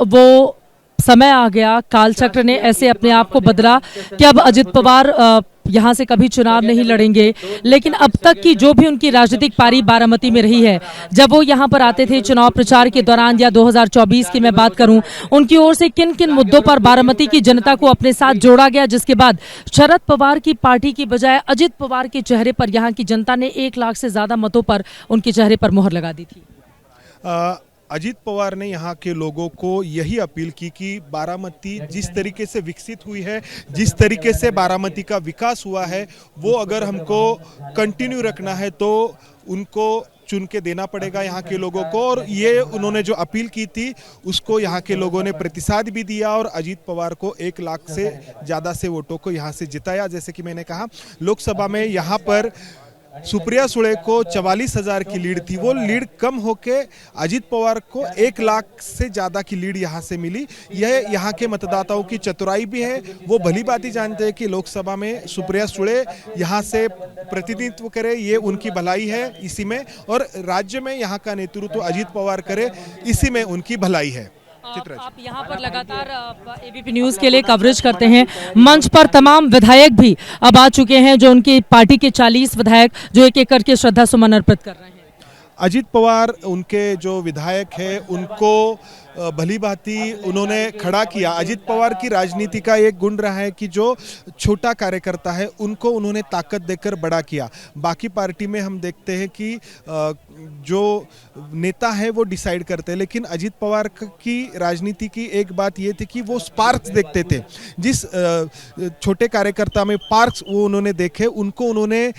वो समय आ गया, कालचक्र ने ऐसे अपने आप को बदला कि अब अजित पवार यहाँ से कभी चुनाव नहीं लड़ेंगे। लेकिन अब तक की जो भी उनकी राजनीतिक पारी बारामती में रही है, जब वो यहाँ पर आते थे चुनाव प्रचार के दौरान या 2024 की मैं बात करूं, उनकी ओर से किन किन मुद्दों पर बारामती की जनता को अपने साथ जोड़ा गया, जिसके बाद शरद पवार की पार्टी की बजाय अजित पवार के चेहरे पर यहाँ की जनता ने 1 लाख से ज्यादा मतों पर उनके चेहरे पर मुहर लगा दी थी। अजित पवार ने यहाँ के लोगों को यही अपील की कि बारामती जिस तरीके से विकसित हुई है, जिस तरीके से बारामती का विकास हुआ है, वो अगर हमको कंटिन्यू रखना है तो उनको चुन के देना पड़ेगा यहाँ के लोगों को। और ये उन्होंने जो अपील की थी उसको यहाँ के लोगों ने प्रतिसाद भी दिया और अजित पवार को 1 लाख से ज़्यादा से वोटों को यहाँ से जिताया। जैसे कि मैंने कहा, लोकसभा में यहाँ पर सुप्रिया सुळे को 44,000 की लीड थी, वो लीड कम होके अजित पवार को 1 लाख से ज़्यादा की लीड यहाँ से मिली। यह यहाँ के मतदाताओं की चतुराई भी है। वो भली भांति जानते हैं कि लोकसभा में सुप्रिया सुळे यहाँ से प्रतिनिधित्व करे, ये उनकी भलाई है इसी में, और राज्य में यहाँ का नेतृत्व अजित पवार करे, इसी में उनकी भलाई है। आप यहाँ पर लगातार एबीपी न्यूज के लिए कवरेज करते हैं। मंच पर तमाम विधायक भी अब आ चुके हैं, जो उनकी पार्टी के 40 विधायक जो एक एक करके श्रद्धा सुमन अर्पित कर रहे हैं। अजित पवार उनके जो विधायक हैं उनको भली भांति उन्होंने खड़ा किया। अजित पवार की राजनीति का एक गुण रहा है कि जो छोटा कार्यकर्ता है उनको उन्होंने ताकत देकर बड़ा किया। बाकी पार्टी में हम देखते हैं कि जो नेता है वो डिसाइड करते हैं, लेकिन अजित पवार की राजनीति की एक बात ये थी कि वो स्पार्क्स देखते थे। जिस छोटे कार्यकर्ता में पार्क्स वो उन्होंने देखे, उनको उन्होंने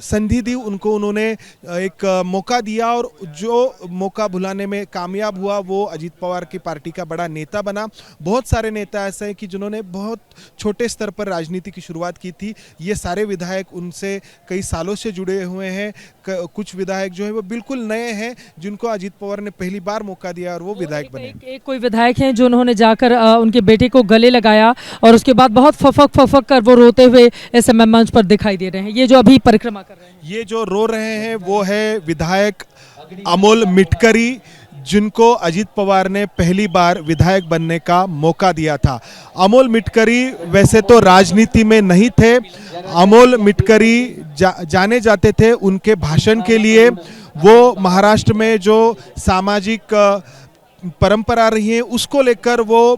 संधि दी, उनको उन्होंने एक मौका दिया, और जो मौका भुलाने में कामयाब हुआ वो अजित पवार की पार्टी का बड़ा नेता बना। बहुत सारे नेता ऐसे हैं कि जिन्होंने बहुत छोटे स्तर पर राजनीति की शुरुआत की थी। ये सारे विधायक उनसे कई सालों से जुड़े हुए हैं। कुछ विधायक जो है वो बिल्कुल नए हैं, जिनको अजित पवार ने पहली बार मौका दिया और वो विधायक बने। एक कोई विधायक हैं जो उन्होंने जाकर उनके बेटे को गले लगाया और उसके बाद बहुत फफक कर वो रोते हुए इस समय मंच पर दिखाई दे रहे हैं। ये जो अभी परिक्रमा कर रहे हैं, ये जो रो रहे हैं वो है विधायक अमोल मिटकरी, जिनको अजित पवार ने पहली बार विधायक बनने का मौका दिया था। अमोल मिटकरी वैसे तो राजनीति में नहीं थे। अमोल मिटकरी जाने जाते थे उनके भाषण के लिए। वो महाराष्ट्र में जो सामाजिक परंपरा रही है उसको लेकर वो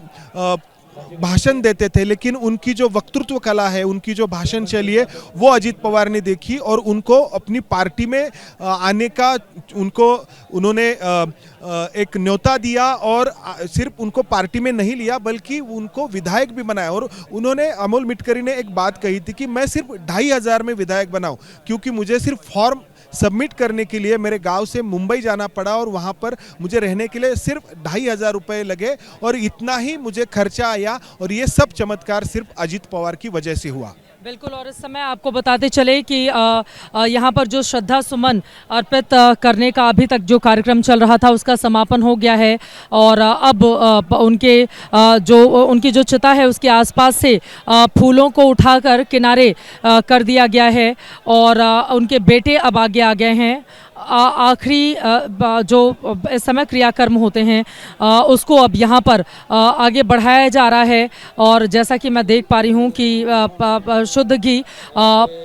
भाषण देते थे, लेकिन उनकी जो वक्तृत्व कला है, उनकी जो भाषण शैली है, वो अजित पवार ने देखी और उनको अपनी पार्टी में आने का उन्होंने एक न्योता दिया, और सिर्फ उनको पार्टी में नहीं लिया बल्कि उनको विधायक भी बनाया। और उन्होंने, अमोल मिटकरी ने एक बात कही थी कि मैं सिर्फ 2,500 में विधायक बनाऊं, क्योंकि मुझे सिर्फ फॉर्म सबमिट करने के लिए मेरे गांव से मुंबई जाना पड़ा और वहां पर मुझे रहने के लिए सिर्फ 2,500 रुपए लगे, और इतना ही मुझे खर्चा आया, और ये सब चमत्कार सिर्फ अजित पवार की वजह से हुआ। बिल्कुल। और इस समय आपको बताते चले कि यहाँ पर जो श्रद्धा सुमन अर्पित करने का अभी तक जो कार्यक्रम चल रहा था उसका समापन हो गया है, और अब उनकी जो चिता है उसके आसपास से फूलों को उठाकर किनारे कर दिया गया है, और उनके बेटे अब आगे आ गए हैं। आखिरी जो इस समय क्रियाकर्म होते हैं उसको अब यहाँ पर आगे बढ़ाया जा रहा है। और जैसा कि मैं देख पा रही हूँ कि शुद्ध घी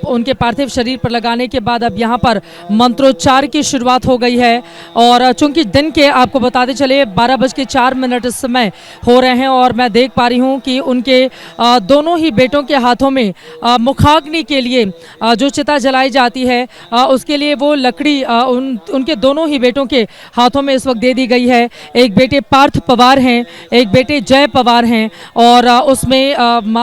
उनके पार्थिव शरीर पर लगाने के बाद अब यहाँ पर मंत्रोच्चार की शुरुआत हो गई है। और चूंकि दिन के, आपको बताते चले, 12:04 इस समय हो रहे हैं, और मैं देख पा रही हूँ कि उनके दोनों ही बेटों के हाथों में मुखाग्नि के लिए जो चिता जलाई जाती है उसके लिए वो लकड़ी उनके दोनों ही बेटों के हाथों में इस वक्त दे दी गई है। एक बेटे पार्थ पवार हैं, एक बेटे जय पवार हैं, और उसमें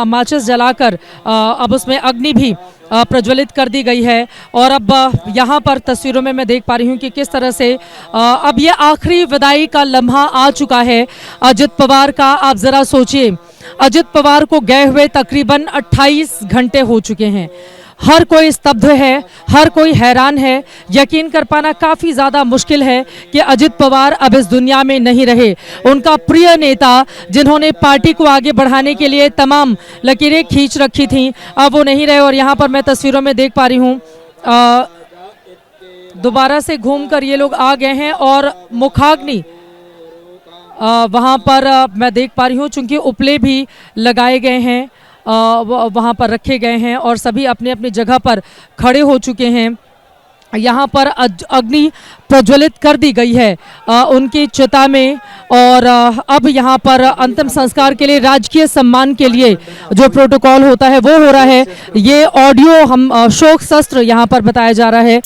माचिस जलाकर अब उसमें अग्नि भी प्रज्वलित कर दी गई है। और अब यहाँ पर तस्वीरों में मैं देख पा रही हूँ कि किस तरह से अब ये आखिरी विदाई का लम्हा आ चुका है अजित पवार का। आप जरा सोचिए, अजित पवार को गए हुए तकरीबन 28 घंटे हो चुके हैं। हर कोई स्तब्ध है, हर कोई हैरान है। यकीन कर पाना काफ़ी ज़्यादा मुश्किल है कि अजित पवार अब इस दुनिया में नहीं रहे। उनका प्रिय नेता, जिन्होंने पार्टी को आगे बढ़ाने के लिए तमाम लकीरें खींच रखी थीं, अब वो नहीं रहे। और यहाँ पर मैं तस्वीरों में देख पा रही हूँ दोबारा से घूमकर ये लोग आ गए हैं और मुखाग्नि वहाँ पर मैं देख पा रही हूँ चूंकि उपले भी लगाए गए हैं, वहाँ पर रखे गए हैं और सभी अपने अपनी जगह पर खड़े हो चुके हैं। यहाँ पर अग्नि प्रज्वलित कर दी गई है उनकी चिता में और अब यहाँ पर अंतिम संस्कार के लिए राजकीय सम्मान के लिए जो प्रोटोकॉल होता है वो हो रहा है। ये ऑडियो हम शोक शस्त्र यहाँ पर बताया जा रहा है।